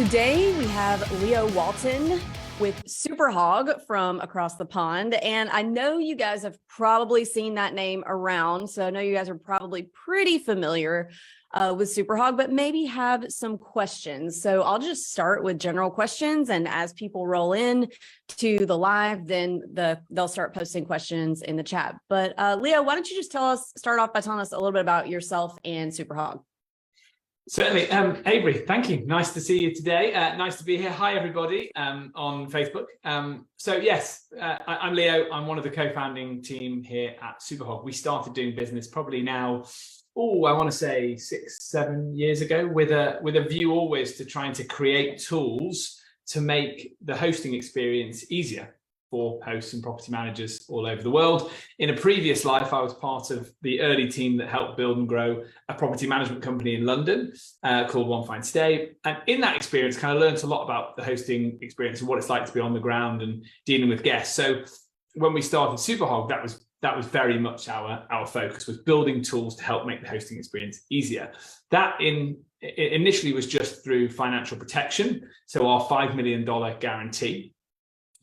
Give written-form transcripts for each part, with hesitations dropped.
Today we have Leo Walton with SUPERHOG from across the pond. And I know you guys have probably seen that name around. So I know you guys are probably pretty familiar with SUPERHOG, but maybe have some questions. So I'll just start with general questions. And as people roll in to the live, then they'll start posting questions in the chat. But Leo, why don't you just start off by telling us a little bit about yourself and SUPERHOG? Certainly. Avery, thank you. Nice to see you today. Nice to be here. Hi, everybody on Facebook. So yes, I'm Leo. I'm one of the co-founding team here at SUPERHOG. We started doing business probably now, I want to say 6-7 years ago, with a view always to trying to create tools to make the hosting experience easier for hosts and property managers all over the world. In a previous life, I was part of the early team that helped build and grow a property management company in London called One Fine Stay. And in that experience, kind of learned a lot about the hosting experience and what it's like to be on the ground and dealing with guests. So when we started SUPERHOG, that was very much our focus, was building tools to help make the hosting experience easier. That initially was just through financial protection. So our $5 million guarantee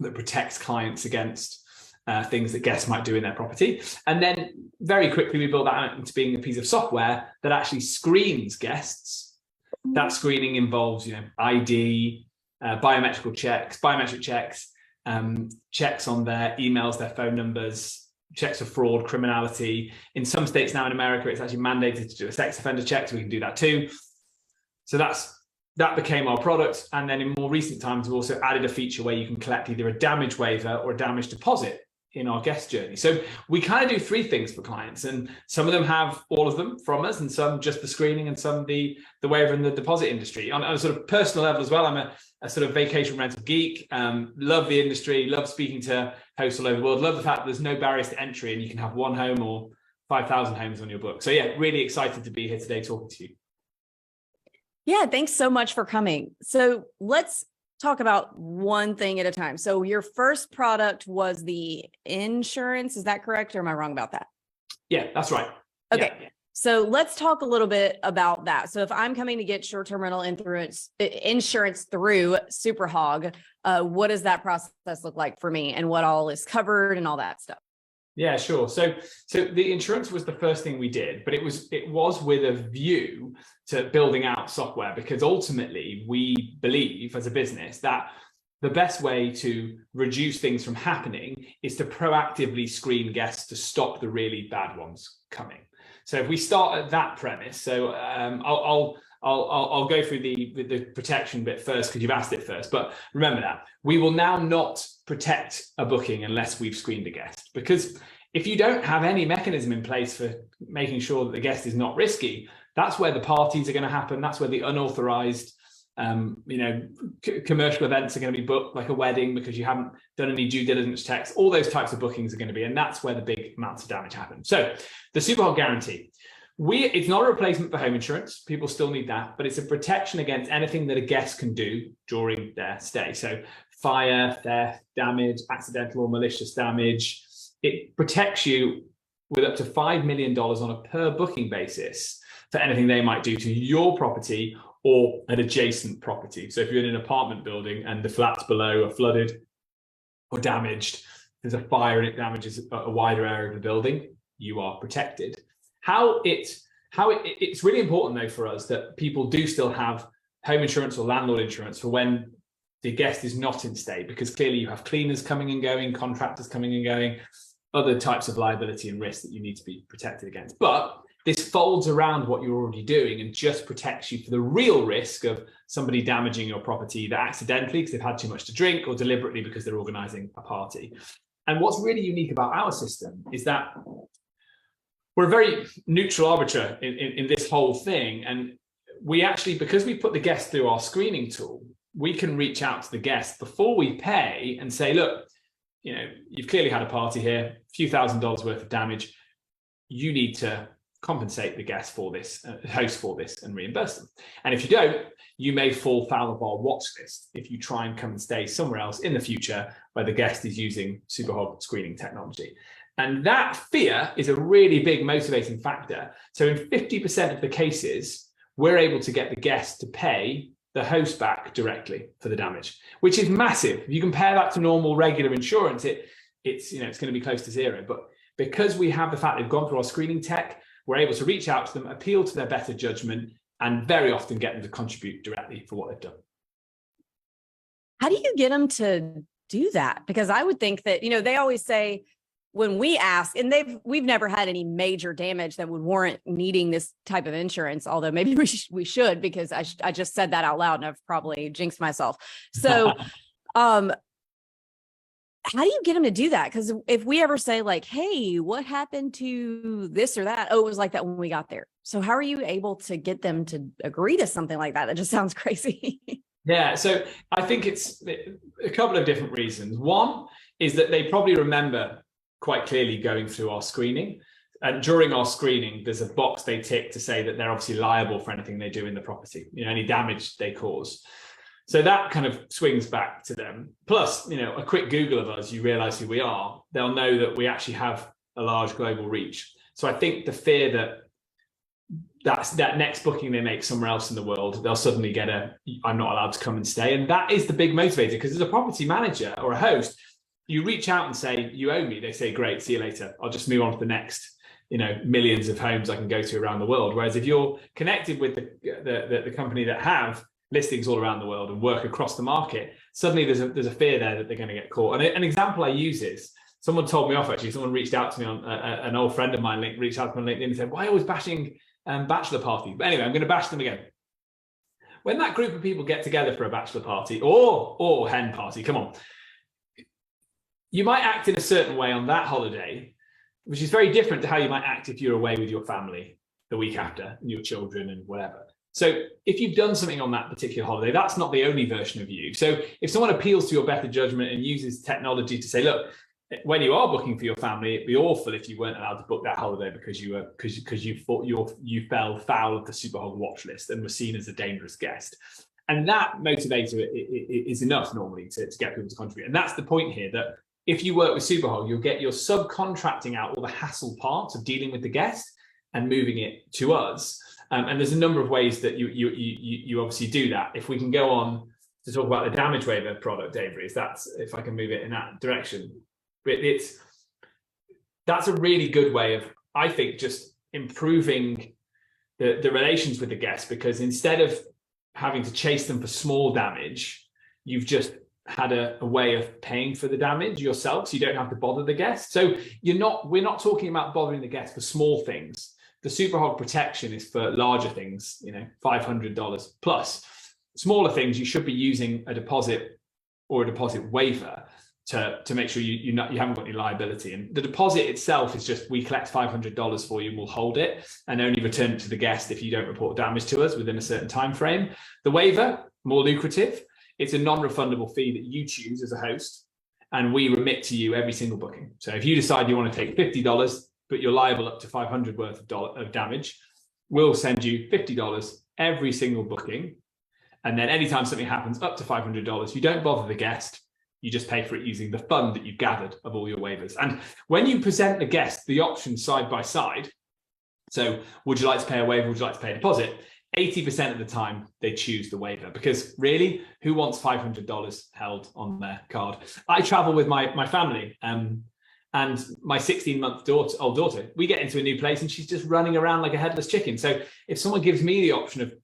that protects clients against things that guests might do in their property. And then very quickly, we built that out into being a piece of software that actually screens guests. That screening involves, ID, biometric checks, checks on their emails, their phone numbers, checks for fraud, criminality. In some states now in America, it's actually mandated to do a sex offender check, so we can do that too. So that became our product. And then in more recent times, we also added a feature where you can collect either a damage waiver or a damage deposit in our guest journey. So we kind of do three things for clients, and some of them have all of them from us, and some just the screening, and some the waiver and the deposit industry. On a sort of personal level as well, I'm a sort of vacation rental geek, love the industry, love speaking to hosts all over the world, love the fact that there's no barriers to entry and you can have one home or 5,000 homes on your book. So yeah, really excited to be here today talking to you. Yeah, thanks so much for coming. So let's talk about one thing at a time. So your first product was the insurance. Is that correct? Or am I wrong about that? Yeah, that's right. Okay. Yeah. So let's talk a little bit about that. So if I'm coming to get short-term rental insurance through SUPERHOG, what does that process look like for me, and what all is covered and all that stuff? Yeah, sure. So the insurance was the first thing we did, but it was with a view to building out software, because ultimately we believe as a business that the best way to reduce things from happening is to proactively screen guests to stop the really bad ones coming. So if we start at that premise, so I'll go through the protection bit first, because you've asked it first. But remember that we will now not protect a booking unless we've screened a guest, because if you don't have any mechanism in place for making sure that the guest is not risky, that's where the parties are going to happen. That's where the unauthorized commercial events are going to be booked, like a wedding, because you haven't done any due diligence checks. All those types of bookings are going to be, and that's where the big amounts of damage happen. So the SUPERHOG guarantee. It's not a replacement for home insurance. People still need that, but it's a protection against anything that a guest can do during their stay. So fire, theft, damage, accidental or malicious damage. It protects you with up to $5 million on a per booking basis for anything they might do to your property or an adjacent property. So if you're in an apartment building and the flats below are flooded or damaged, there's a fire and it damages a wider area of the building, you are protected. It's really important though for us that people do still have home insurance or landlord insurance for when the guest is not in stay, because clearly you have cleaners coming and going, contractors coming and going, other types of liability and risk that you need to be protected against. But this folds around what you're already doing and just protects you for the real risk of somebody damaging your property, either accidentally because they've had too much to drink or deliberately because they're organizing a party. And what's really unique about our system is that we're a very neutral arbiter in this whole thing. And we actually, because we put the guest through our screening tool, we can reach out to the guest before we pay and say, look, you've clearly had a party here, a few $1,000s worth of damage. You need to compensate the guest for this, host for this, and reimburse them. And if you don't, you may fall foul of our watch list if you try and come and stay somewhere else in the future where the guest is using SUPERHOG screening technology. And that fear is a really big motivating factor. So in 50% of the cases, we're able to get the guest to pay the host back directly for the damage, which is massive. If you compare that to normal regular insurance, it's going to be close to zero. But because we have the fact they've gone through our screening tech, we're able to reach out to them, appeal to their better judgment, and very often get them to contribute directly for what they've done. How do you get them to do that? Because I would think that, they always say when we ask, and we've never had any major damage that would warrant needing this type of insurance, although maybe we should, because I just said that out loud and I've probably jinxed myself. So, how do you get them to do that? Because if we ever say like, hey, what happened to this or that? Oh, it was like that when we got there. So how are you able to get them to agree to something like that? That just sounds crazy. Yeah, so I think it's a couple of different reasons. One is that they probably remember quite clearly going through our screening. And during our screening, there's a box they tick to say that they're obviously liable for anything they do in the property, any damage they cause. So that kind of swings back to them. Plus, a quick Google of us, you realize who we are. They'll know that we actually have a large global reach. So I think the fear that next booking they make somewhere else in the world, they'll suddenly get I'm not allowed to come and stay. And that is the big motivator, because as a property manager or a host, you reach out and say, you owe me. They say, great, see you later. I'll just move on to the next, millions of homes I can go to around the world. Whereas if you're connected with the company that have listings all around the world and work across the market, suddenly there's a fear there that they're going to get caught. And an example I use is, someone told me off, actually. Someone reached out to me on an old friend of mine, reached out to me on LinkedIn and said, why are you always bashing bachelor parties? But anyway, I'm going to bash them again. When that group of people get together for a bachelor party or hen party, come on, you might act in a certain way on that holiday, which is very different to how you might act if you're away with your family the week after and your children and whatever. So if you've done something on that particular holiday, that's not the only version of you. So if someone appeals to your better judgment and uses technology to say, look, when you are booking for your family, it'd be awful if you weren't allowed to book that holiday because you thought you fell foul of the SUPERHOG watch list and were seen as a dangerous guest. And that motivator is enough normally to get people to contribute. And that's the point here, that if you work with SUPERHOG, you'll get your subcontracting out all the hassle parts of dealing with the guest and moving it to us. And there's a number of ways that you obviously do that. If we can go on to talk about the damage waiver product, Avery, if I can move it in that direction. That's a really good way of, I think, just improving the relations with the guests, because instead of having to chase them for small damage, you've just had a way of paying for the damage yourself, so you don't have to bother the guest. So we're not talking about bothering the guest for small things. The SUPERHOG protection is for larger things, $500 plus. Smaller things, you should be using a deposit or a deposit waiver to make sure you haven't got any liability. And the deposit itself is just, we collect $500 for you and we'll hold it and only return it to the guest if you don't report damage to us within a certain time frame. The waiver, more lucrative. It's a non-refundable fee that you choose as a host, and we remit to you every single booking. So if you decide you want to take $50, but you're liable up to $500 worth of damage, we'll send you $50 every single booking. And then anytime something happens up to $500, you don't bother the guest. You just pay for it using the fund that you've gathered of all your waivers. And when you present the guest the options side by side, so would you like to pay a waiver? Would you like to pay a deposit? 80% of the time they choose the waiver, because really, who wants $500 held on their card? I travel with my family and my 16-month old daughter. We get into a new place and she's just running around like a headless chicken. So if someone gives me the option of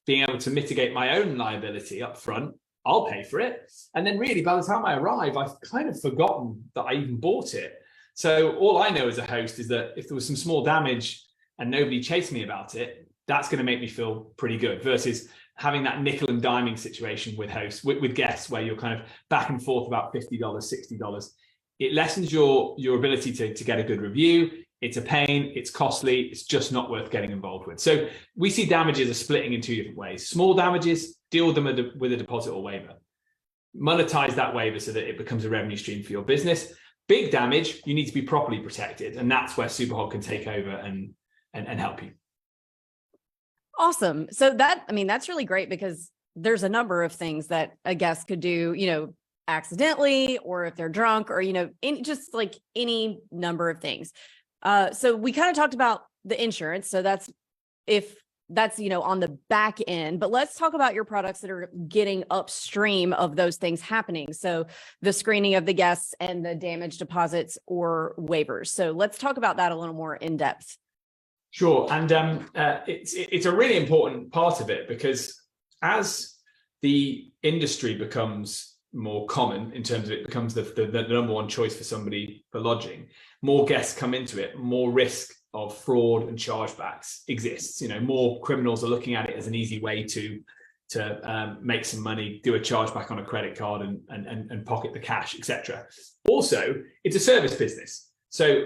being able to mitigate my own liability up front, I'll pay for it. And then really, by the time I arrive, I've kind of forgotten that I even bought it. So all I know as a host is that if there was some small damage and nobody chased me about it, that's going to make me feel pretty good, versus having that nickel and diming situation with hosts, with guests, where you're kind of back and forth about $50, $60. It lessens your ability to get a good review. It's a pain, it's costly, it's just not worth getting involved with. So we see damages as splitting in two different ways. Small damages, deal with them with a deposit or waiver. Monetize that waiver so that it becomes a revenue stream for your business. Big damage, you need to be properly protected. And that's where SUPERHOG can take over and help you. Awesome. So that's really great, because there's a number of things that a guest could do, accidentally, or if they're drunk, or, just like any number of things. So we kind of talked about the insurance. So that's if that's, on the back end, but let's talk about your products that are getting upstream of those things happening. So the screening of the guests and the damage deposits or waivers. So let's talk about that a little more in depth. Sure. And it's a really important part of it, because as the industry becomes more common in terms of it becomes the number one choice for somebody for lodging, more guests come into it, more risk of fraud and chargebacks exists. More criminals are looking at it as an easy way to make some money, do a chargeback on a credit card and pocket the cash, etc. Also, it's a service business. So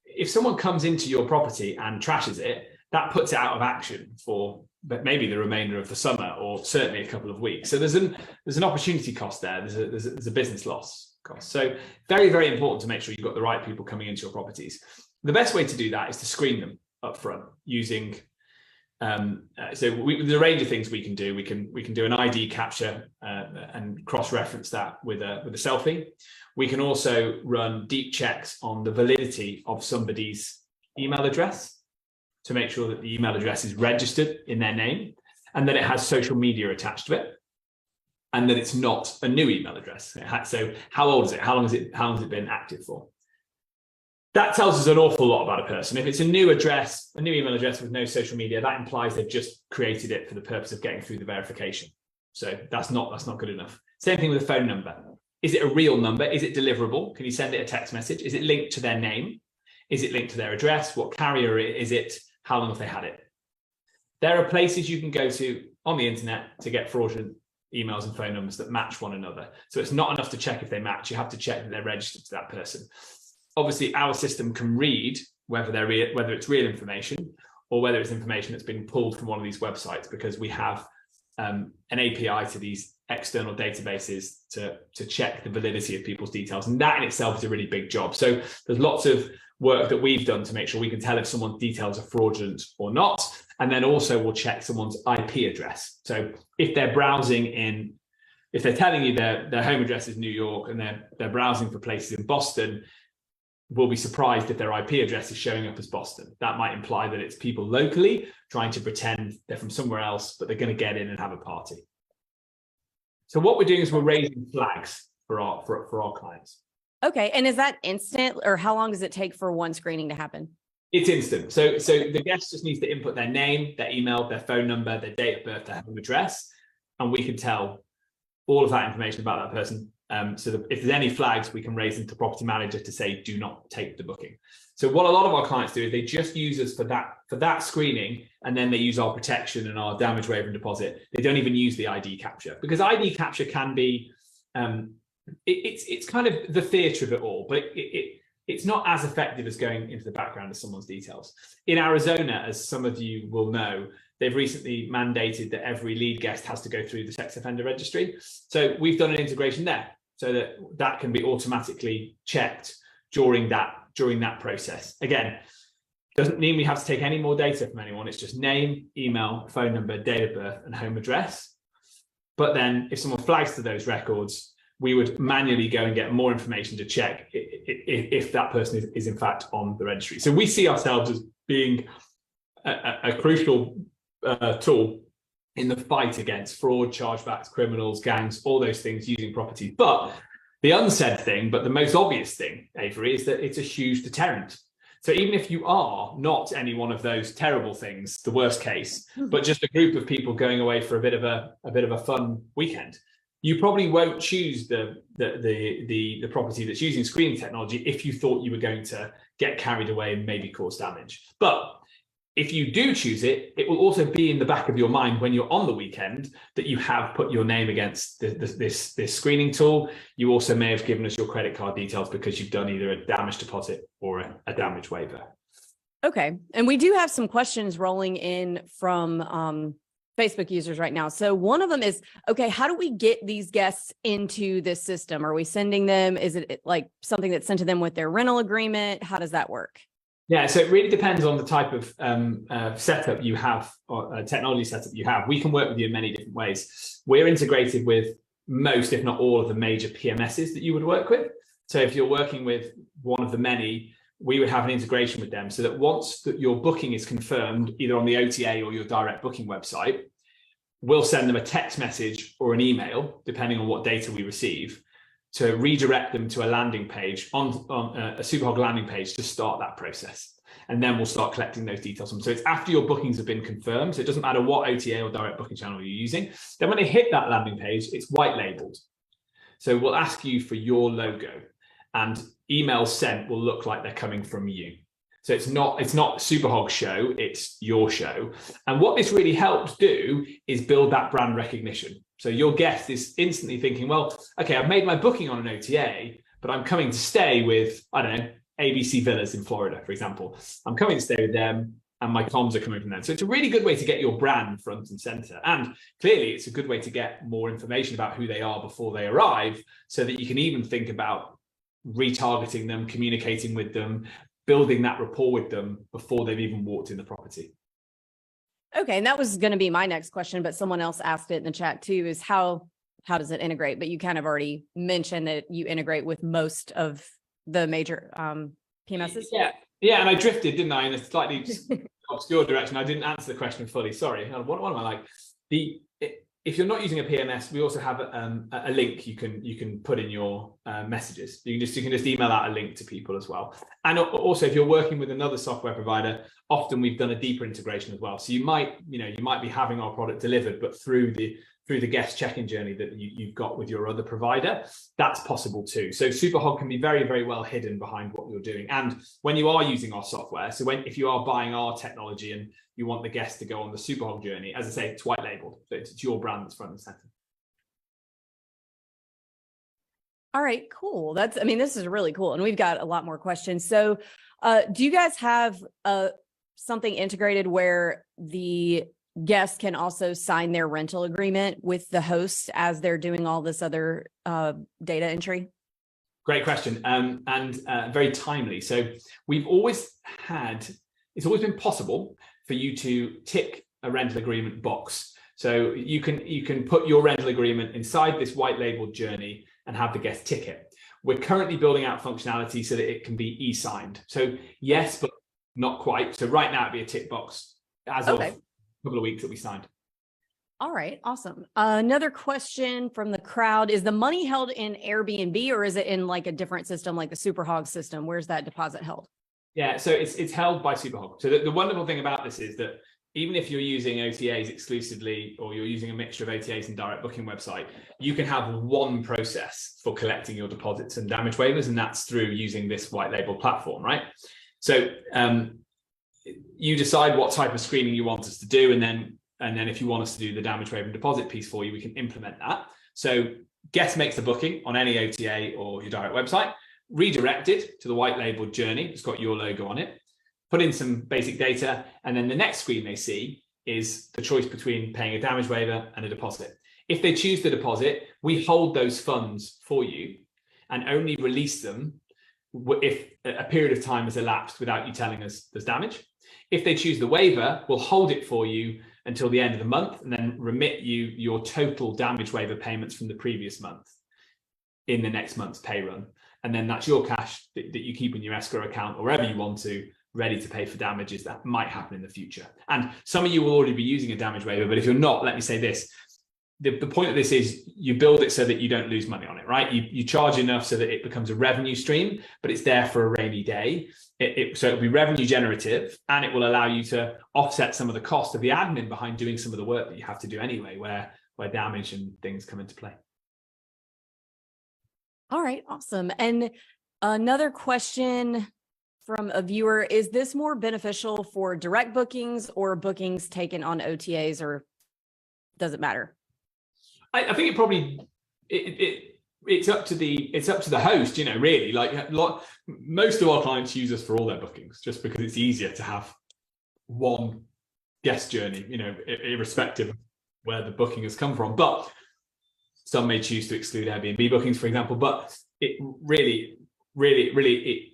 if someone comes into your property and trashes it, that puts it out of action for maybe the remainder of the summer, or certainly a couple of weeks. So there's an opportunity cost there. There's a business loss cost. So very, very important to make sure you've got the right people coming into your properties. The best way to do that is to screen them up front using there's a range of things we can do. We can do an ID capture and cross-reference that with a selfie. We can also run deep checks on the validity of somebody's email address to make sure that the email address is registered in their name, and that it has social media attached to it, and that it's not a new email address. So how old is it? How long has it been active for? That tells us an awful lot about a person. If it's a new address, a new email address with no social media, that implies they've just created it for the purpose of getting through the verification. So that's not good enough. Same thing with a phone number. Is it a real number? Is it deliverable? Can you send it a text message? Is it linked to their name? Is it linked to their address? What carrier is it? How long have they had it? There are places you can go to on the internet to get fraudulent emails and phone numbers that match one another. So it's not enough to check if they match. You have to check that they're registered to that person. Obviously, our system can read whether it's real information or whether it's information that's been pulled from one of these websites, because we have an API to these external databases to check the validity of people's details. And that in itself is a really big job. So there's lots of work that we've done to make sure we can tell if someone's details are fraudulent or not. And then also we'll check someone's IP address. So if they're if they're telling you their home address is New York and they're browsing for places in Boston, we'll be surprised if their IP address is showing up as Boston. That might imply that it's people locally trying to pretend they're from somewhere else, but they're going to get in and have a party. So what we're doing is we're raising flags for our clients. Okay. And is that instant, or how long does it take for one screening to happen? It's instant. So the guest just needs to input their name, their email, their phone number, their date of birth, their home address, and we can tell all of that information about that person. So that if there's any flags, we can raise them to property manager to say, do not take the booking. So what a lot of our clients do is they just use us for that screening, and then they use our protection and our damage waiver and deposit. They don't even use the ID capture, because ID capture can be, it's kind of the theatre of it all, but it's not as effective as going into the background of someone's details. In Arizona, as some of you will know, they've recently mandated that every lead guest has to go through the sex offender registry. So we've done an integration there so that can be automatically checked during that process. Again, doesn't mean we have to take any more data from anyone. It's just name, email, phone number, date of birth, and home address. But then if someone flags to those records, we would manually go and get more information to check if that person is in fact on the registry. So we see ourselves as being a crucial tool in the fight against fraud, chargebacks, criminals, gangs, all those things using property. But the unsaid thing, but the most obvious thing, Avery, is that it's a huge deterrent. So even if you are not any one of those terrible things, the worst case, but just a group of people going away for a bit of a fun weekend, you probably won't choose the property that's using screening technology if you thought you were going to get carried away and maybe cause damage. But if you do choose it, it will also be in the back of your mind when you're on the weekend that you have put your name against this screening tool. You also may have given us your credit card details because you've done either a damage deposit or a damage waiver. Okay. And we do have some questions rolling in from Facebook users right now. So one of them is, okay, how do we get these guests into this system? Are we sending them? Is it like something that's sent to them with their rental agreement? How does that work? Yeah, so it really depends on the type of setup you have, or technology setup you have. We can work with you in many different ways. We're integrated with most, if not all, of the major PMSs that you would work with. So if you're working with one of the many, we would have an integration with them so that once that your booking is confirmed, either on the OTA or your direct booking website, we'll send them a text message or an email, depending on what data we receive, to redirect them to a landing page on a SUPERHOG landing page to start that process. And then we'll start collecting those details. So it's after your bookings have been confirmed. So it doesn't matter what OTA or direct booking channel you're using. Then when they hit that landing page, it's white labeled. So we'll ask you for your logo, and emails sent will look like they're coming from you. So it's not SUPERHOG's show, it's your show. And what this really helps do is build that brand recognition. So your guest is instantly thinking, well, okay, I've made my booking on an OTA, but I'm coming to stay with, I don't know, ABC Villas in Florida, for example. I'm coming to stay with them and my comms are coming from them. So it's a really good way to get your brand front and center. And clearly it's a good way to get more information about who they are before they arrive, so that you can even think about retargeting them, communicating with them, building that rapport with them before they've even walked in the property. Okay, and that was going to be my next question, but someone else asked it in the chat too, is how does it integrate? But you kind of already mentioned that you integrate with most of the major PMSs. Yeah, and I drifted, didn't I, in a slightly obscure direction. I didn't answer the question fully. Sorry. What am I like? If you're not using a PMS, we also have a link you can put in your messages. You can just email out a link to people as well. And also, if you're working with another software provider, often we've done a deeper integration as well. So you might be having our product delivered, but through the guest check-in journey that you've got with your other provider, that's possible too. So SUPERHOG can be very, very well hidden behind what you're doing. And when you are using our software, so if you are buying our technology and you want the guest to go on the SUPERHOG journey, as I say, it's white labeled. So it's your brand that's front and center. All right, cool. This is really cool. And we've got a lot more questions. So do you guys have something integrated where the guests can also sign their rental agreement with the host as they're doing all this other data entry? Great question, and very timely. So it's always been possible for you to tick a rental agreement box. So you can put your rental agreement inside this white labeled journey and have the guest tick it. We're currently building out functionality so that it can be e-signed. So yes, but not quite. So right now it'd be a tick box as of a couple of weeks that we signed. All right, awesome. Another question from the crowd: is the money held in Airbnb, or is it in like a different system, like the SUPERHOG system? Where's that deposit held? Yeah, so it's held by SUPERHOG. So the wonderful thing about this is that even if you're using OTAs exclusively, or you're using a mixture of OTAs and direct booking website, you can have one process for collecting your deposits and damage waivers, and that's through using this white label platform, right? So you decide what type of screening you want us to do, and then if you want us to do the damage waiver and deposit piece for you, we can implement that. So guest makes the booking on any OTA or your direct website, redirected to the white labeled journey. It's got your logo on it, put in some basic data, and then the next screen they see is the choice between paying a damage waiver and a deposit. If they choose the deposit, we hold those funds for you and only release them if a period of time has elapsed without you telling us there's damage. If they choose the waiver, we'll hold it for you until the end of the month and then remit you your total damage waiver payments from the previous month in the next month's pay run. And then that's your cash that you keep in your escrow account or wherever you want to, ready to pay for damages that might happen in the future. And some of you will already be using a damage waiver, but if you're not, let me say this. The point of this is you build it so that you don't lose money on it, right? You charge enough so that it becomes a revenue stream, but it's there for a rainy day. So it'll be revenue generative, and it will allow you to offset some of the cost of the admin behind doing some of the work that you have to do anyway, where damage and things come into play. All right, awesome. And another question from a viewer: is this more beneficial for direct bookings or bookings taken on OTAs, or does it matter? I think it probably it's up to the host, really. Like most of our clients use us for all their bookings just because it's easier to have one guest journey, irrespective of where the booking has come from. But some may choose to exclude Airbnb bookings, for example. But it really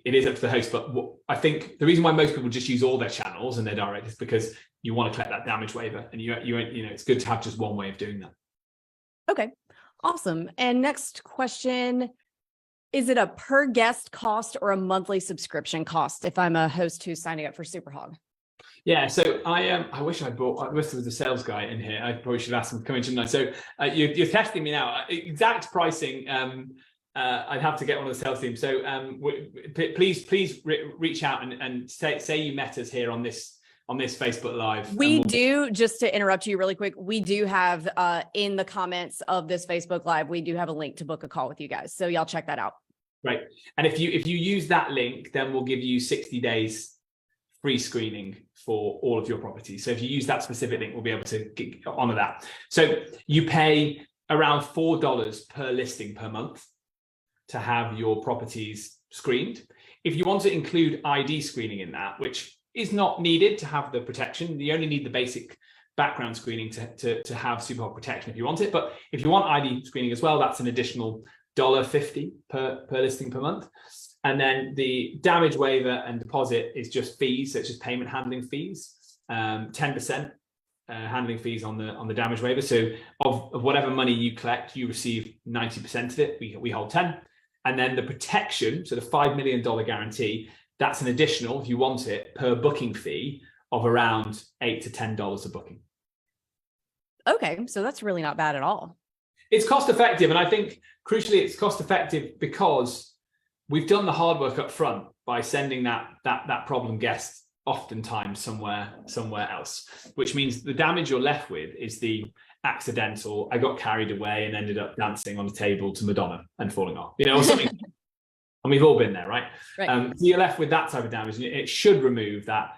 is up to the host. But I think the reason why most people just use all their channels and their direct is because you want to collect that damage waiver, and it's good to have just one way of doing that. Okay, awesome. And next question: Is it a per guest cost or a monthly subscription cost if I'm a host who's signing up for SUPERHOG? Yeah, so I wish I wish there was a sales guy in here. I probably should ask him to come in tonight. So you're testing me now. Exact pricing. I'd have to get one of the sales team. So please reach out and say you met us here on this Facebook Live. We do, just to interrupt you really quick, we do have in the comments of this Facebook Live, we do have a link to book a call with you guys. So y'all check that out. Right. And if you use that link, then we'll give you 60 days free screening for all of your properties. So if you use that specific link, we'll be able to honor that. So you pay around $4 per listing per month to have your properties screened. If you want to include ID screening in that, which is not needed to have the protection, you only need the basic background screening to have SUPERHOG protection if you want it. But if you want ID screening as well, that's an additional $1.50 per listing per month. And then the damage waiver and deposit is just fees, so it's just payment handling fees, 10% handling fees on the damage waiver. So of whatever money you collect, you receive 90% of it. We hold 10. And then the protection, so the $5 million guarantee, that's an additional, if you want it, per booking fee of around $8 to $10 a booking. Okay, so that's really not bad at all. It's cost effective, and I think crucially it's cost effective because we've done the hard work up front by sending that problem guest oftentimes somewhere else, which means the damage you're left with is the accidental, I got carried away and ended up dancing on a table to Madonna and falling off, or something. And we've all been there, right? So you're left with that type of damage, and it should remove that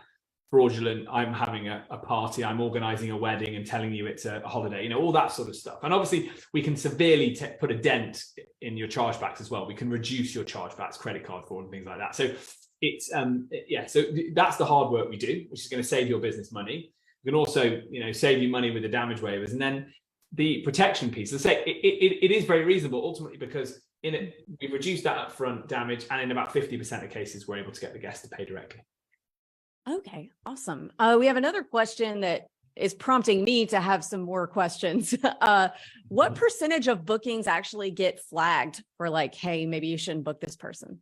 fraudulent, I'm having a party, I'm organizing a wedding and telling you it's a holiday, all that sort of stuff. And obviously we can severely put a dent in your chargebacks as well. We can reduce your chargebacks, credit card fraud and things like that. So it's so that's the hard work we do, which is going to save your business money. We can also save you money with the damage waivers, and then the protection piece. Let's say it is very reasonable ultimately, because we've reduced that upfront damage, and in about 50% of cases we're able to get the guest to pay directly. Okay, awesome. We have another question that is prompting me to have some more questions. What percentage of bookings actually get flagged for like, hey, maybe you shouldn't book this person?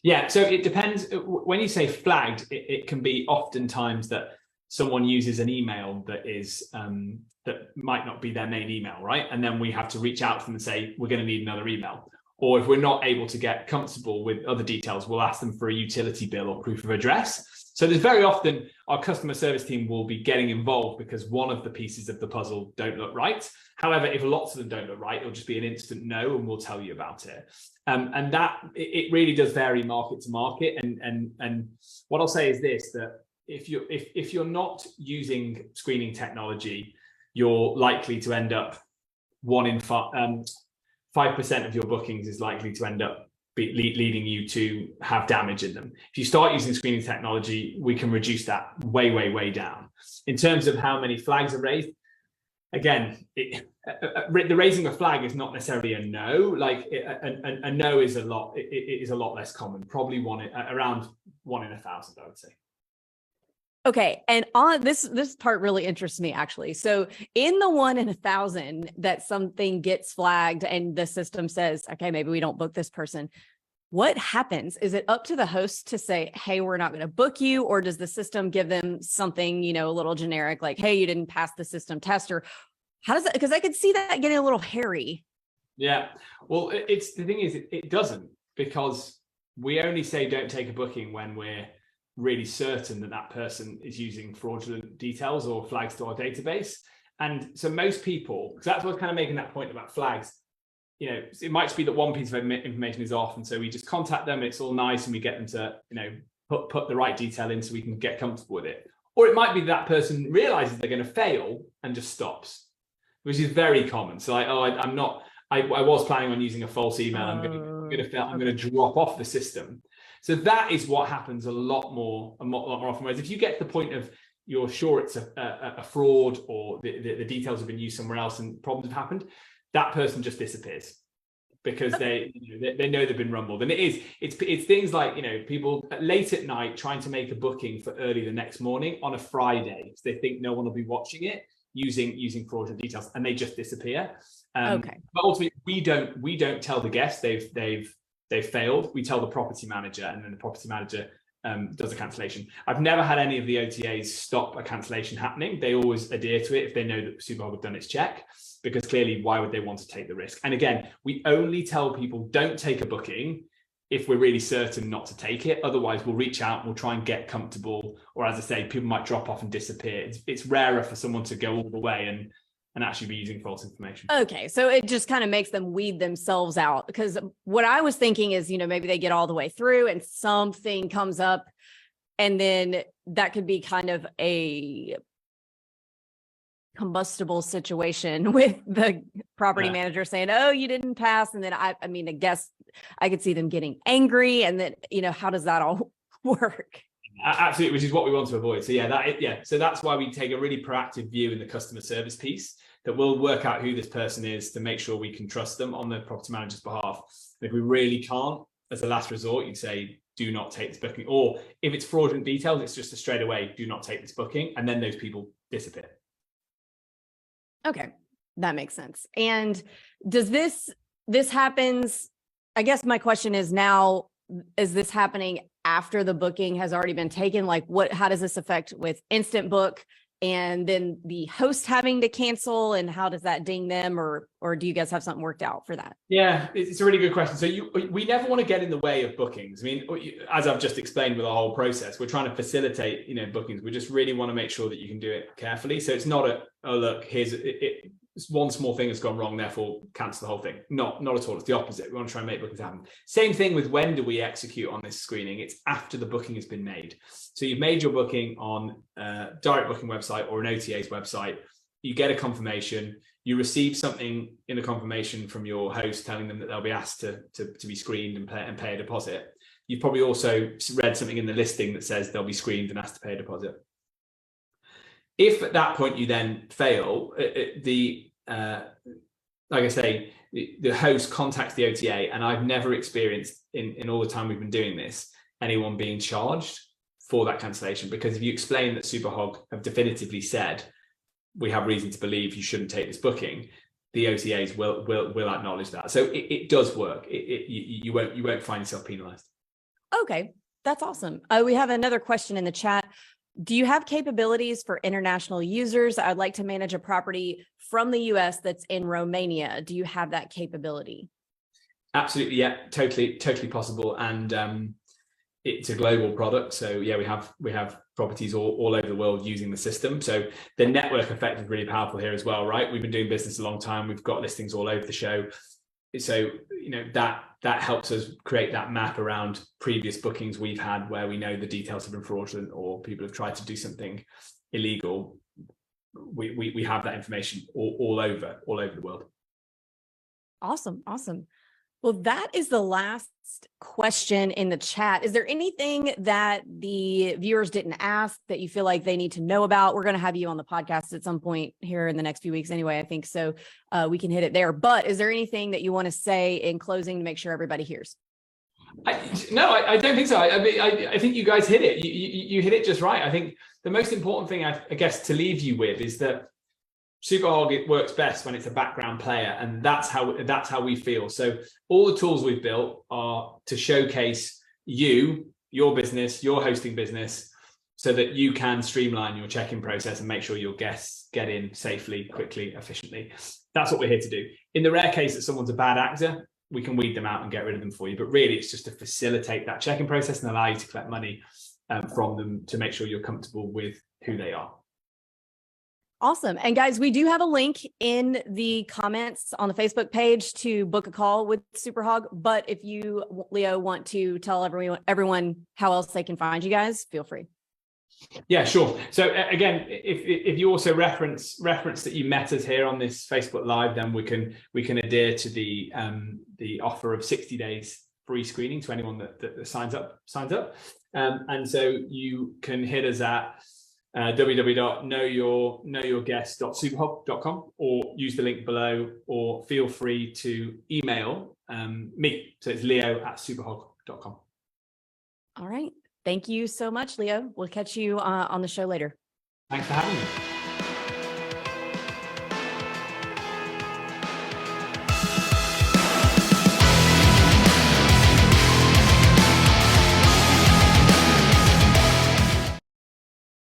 Yeah, so it depends. When you say flagged, it can be oftentimes that someone uses an email that is that might not be their main email, right? And then we have to reach out to them and say, we're going to need another email. Or if we're not able to get comfortable with other details, we'll ask them for a utility bill or proof of address. So there's very often our customer service team will be getting involved because one of the pieces of the puzzle don't look right. However, if lots of them don't look right, it'll just be an instant no, and we'll tell you about it. And that it really does vary market to market. And what I'll say is this, that if you're not using screening technology, you're likely to end up 1 in 5% of your bookings is likely to end up leading you to have damage in them. If you start using screening technology, we can reduce that way, way, way down. In terms of how many flags are raised, again, the raising a flag is not necessarily a no. Like a no is a lot. It is a lot less common. Probably around 1 in 1,000, I would say. Okay. And on this part really interests me, actually. So in the 1 in 1,000 that something gets flagged and the system says, okay, maybe we don't book this person, what happens? Is it up to the host to say, hey, we're not going to book you? Or does the system give them something, a little generic, like, hey, you didn't pass the system test? Or how does that, because I could see that getting a little hairy. Yeah. Well, the thing is, it doesn't, because we only say don't take a booking when we're really certain that person is using fraudulent details or flags to our database. And so most people, because that's what's kind of making that point about flags, it might just be that one piece of information is off, and so we just contact them, it's all nice, and we get them to put the right detail in so we can get comfortable with it. Or it might be that person realizes they're going to fail and just stops, which is very common. So like, I was planning on using a false email, I'm going to fail, I'm going to drop off the system. So that is what happens a lot more often. Whereas if you get to the point of you're sure it's a fraud, or the details have been used somewhere else and problems have happened, that person just disappears because they know they've been rumbled. And it's things like people late at night trying to make a booking for early the next morning on a Friday, so they think no one will be watching it, using fraudulent details, and they just disappear. Okay. But ultimately, we don't tell the guests they've they failed, we tell the property manager, and then the property manager does a cancellation. I've never had any of the OTAs stop a cancellation happening. They always adhere to it if they know that SUPERHOG have done its check, because clearly, why would they want to take the risk? And again, we only tell people don't take a booking if we're really certain not to take it. Otherwise, we'll reach out and we'll try and get comfortable, or as I say, people might drop off and disappear. It's rarer for someone to go all the way and actually be using false information. Okay, so it just kind of makes them weed themselves out, because what I was thinking is, maybe they get all the way through and something comes up, and then that could be kind of a combustible situation with the property manager saying, oh, you didn't pass. And then I guess I could see them getting angry, and then, how does that all work? Absolutely, which is what we want to avoid. So so that's why we take a really proactive view in the customer service piece, that we'll work out who this person is to make sure we can trust them on the property manager's behalf. And if we really can't, as a last resort, you'd say, do not take this booking. Or if it's fraudulent details, it's just a straight away, do not take this booking. And then those people disappear. Okay, that makes sense. And does this happens, I guess my question is now, is this happening after the booking has already been taken? Like how does this affect with instant book and then the host having to cancel, and how does that ding them, or do you guys have something worked out for that? Yeah, it's a really good question. So we never want to get in the way of bookings. I mean, as I've just explained with the whole process, we're trying to facilitate, bookings. We just really want to make sure that you can do it carefully. So it's not oh, look, here's one small thing has gone wrong, therefore cancel the whole thing. Not at all. It's the opposite. We want to try and make bookings happen. Same thing with when do we execute on this screening? It's after the booking has been made. So you've made your booking on a direct booking website or an OTA's website. You get a confirmation. You receive something in the confirmation from your host telling them that they'll be asked to be screened and pay a deposit. You've probably also read something in the listing that says they'll be screened and asked to pay a deposit. If at that point you then fail, like I say, the host contacts the OTA, and I've never experienced in all the time we've been doing this, anyone being charged for that cancellation, because if you explain that SUPERHOG have definitively said, we have reason to believe you shouldn't take this booking, the OTAs will acknowledge that. So it does work. You won't find yourself penalized. Okay, that's awesome. We have another question in the chat. Do you have capabilities for international users? I'd like to manage a property from the US that's in Romania. Do you have that capability? Absolutely, yeah, totally possible. And it's a global product. So yeah, we have properties all over the world using the system. So the network effect is really powerful here as well, right? We've been doing business a long time. We've got listings all over the show. So, that helps us create that map around previous bookings we've had where we know the details have been fraudulent or people have tried to do something illegal. We have that information all over the world. Awesome. Well, that is the last question in the chat. Is there anything that the viewers didn't ask that you feel like they need to know about? We're going to have you on the podcast at some point here in the next few weeks anyway, I think. So we can hit it there. But is there anything that you want to say in closing to make sure everybody hears? No, I don't think so. I think you guys hit it. You hit it just right. I think the most important thing, I guess, to leave you with is that SUPERHOG, it works best when it's a background player, and that's how we feel. So all the tools we've built are to showcase your business, your hosting business, so that you can streamline your check-in process and make sure your guests get in safely, quickly, efficiently. That's what we're here to do. In the rare case that someone's a bad actor, we can weed them out and get rid of them for you. But really, it's just to facilitate that check-in process and allow you to collect money from them to make sure you're comfortable with who they are. Awesome. And guys, we do have a link in the comments on the Facebook page to book a call with SUPERHOG. But if you, Leo, want to tell everyone how else they can find you guys, feel free. Yeah, sure. So again, if you also reference that you met us here on this Facebook Live, then we can adhere to the offer of 60 days free screening to anyone that signs up. And so you can hit us at www.knowyourguest.superhog.com, or use the link below, or feel free to email me. So it's leo@superhog.com. All right. Thank you so much, Leo. We'll catch you on the show later. Thanks for having me.